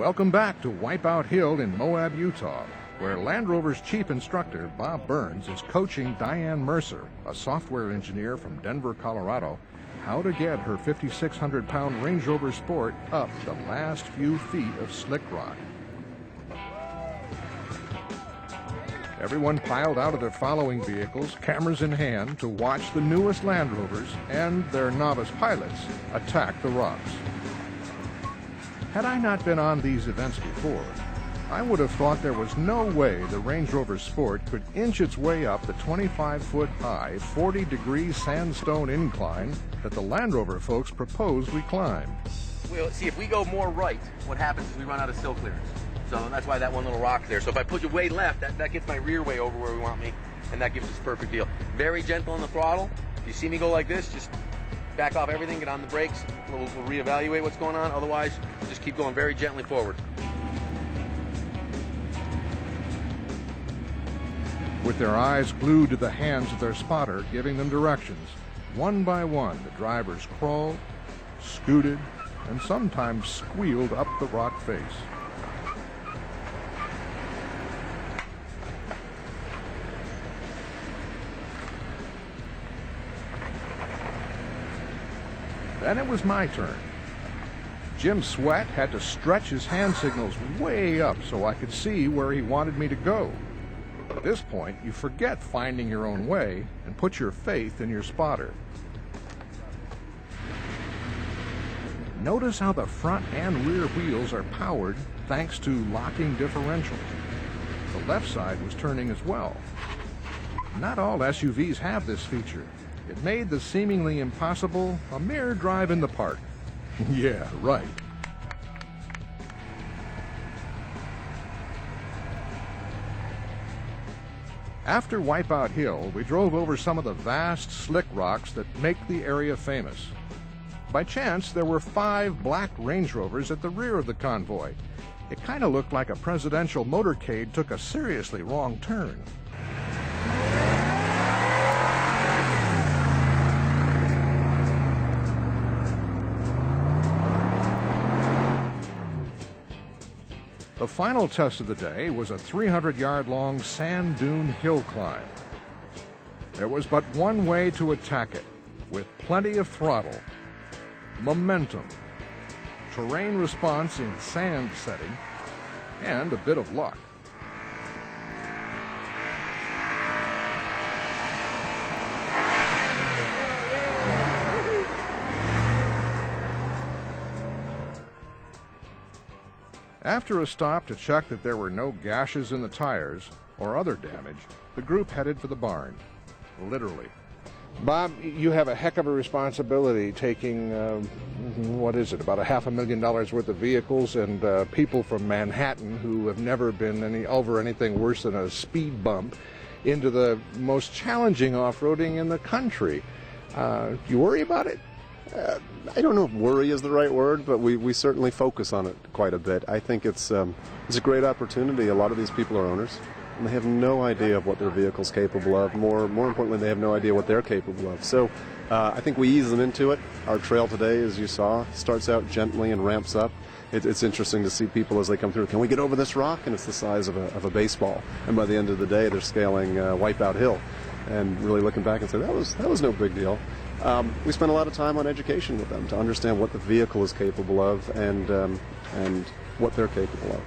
Welcome back to Wipeout Hill in Moab, Utah, where Land Rover's chief instructor, Bob Burns, is coaching Diane Mercer, a software engineer from Denver, Colorado, how to get her 5,600-pound Range Rover Sport up the last few feet of slick rock. Everyone piled out of their following vehicles, cameras in hand, to watch the newest Land Rovers and their novice pilots attack the rocks. Had I not been on these events before, I would have thought there was no way the Range Rover Sport could inch its way up the 25-foot-high, 40-degree sandstone incline that the Land Rover folks proposed we climb. Well, see, if we go more right, what happens is we run out of sill clearance. So that's why that one little rock's there. So if I push it way left, that gets my rear way over where we want me, and that gives us a perfect deal. Very gentle on the throttle. If you see me go like this, just back off everything, get on the brakes. We'll reevaluate what's going on. Otherwise, just keep going very gently forward. With their eyes glued to the hands of their spotter, giving them directions, one by one the drivers crawled, scooted, and sometimes squealed up the rock face. Then it was my turn. Jim Sweat had to stretch his hand signals way up so I could see where he wanted me to go. At this point, you forget finding your own way and put your faith in your spotter. Notice how the front and rear wheels are powered thanks to locking differentials. The left side was turning as well. Not all SUVs have this feature. It made the seemingly impossible a mere drive in the park. Yeah, right. After Wipeout Hill, we drove over some of the vast, slick rocks that make the area famous. By chance, there were 5 black Range Rovers at the rear of the convoy. It kind of looked like a presidential motorcade took a seriously wrong turn. The final test of the day was a 300-yard-long sand dune hill climb. There was but one way to attack it, with plenty of throttle, momentum, terrain response in sand setting, and a bit of luck. After a stop to check that there were no gashes in the tires or other damage, the group headed for the barn, literally. Bob, you have a heck of a responsibility taking, what is it, about $500,000 worth of vehicles and people from Manhattan who have never been over anything worse than a speed bump into the most challenging off-roading in the country. Do you worry about it? I don't know if worry is the right word, but we certainly focus on it quite a bit. I think it's a great opportunity. A lot of these people are owners, and they have no idea of what their vehicle's capable of. More importantly, they have no idea what they're capable of. So I think we ease them into it. Our trail today, as you saw, starts out gently and ramps up. It's interesting to see people as they come through. Can we get over this rock? And it's the size of a baseball. And by the end of the day, they're scaling Wipeout Hill and really looking back and say, that was no big deal. We spend a lot of time on education with them to understand what the vehicle is capable of and what they're capable of.